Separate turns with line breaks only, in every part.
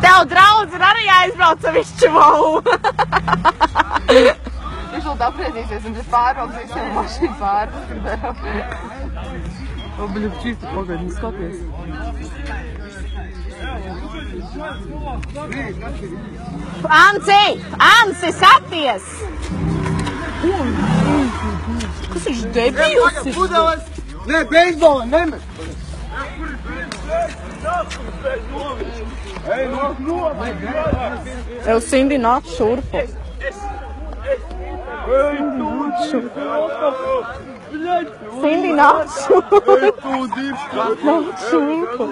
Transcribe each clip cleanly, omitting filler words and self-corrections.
Tev draudz ir arī jāizbrauc ar višķivalu. Viņš vēl apreizīsies un pārbrauks visiem mašīnu pāri.
O, bļu, čīsti pagaidi, skaties.
Ansi, skaties! Kas viņš debils ir?
Nē, beisbola, nemet!
Ev, Sindi, nāc šurpu. Sindi, nāc šurpu. Nāc šurpu.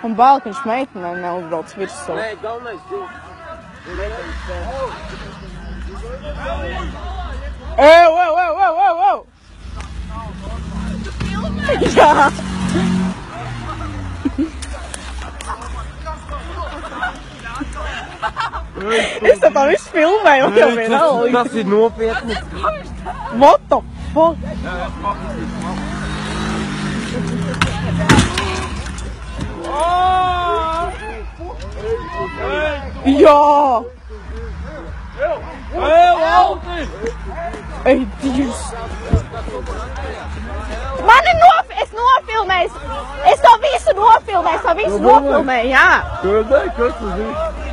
Un bail, ka viņš meitenē neuzbrauc virsū.
Nē, galvenais dzīv.
Ew! Jā! Es tā visu filmēju, un jau vienalga.
Tas ir nopietni.
What the fuck? Jā! Ej, Dievs! Es nofilmēju! Es to visu nofilmēju, jā!
Kas tas ir?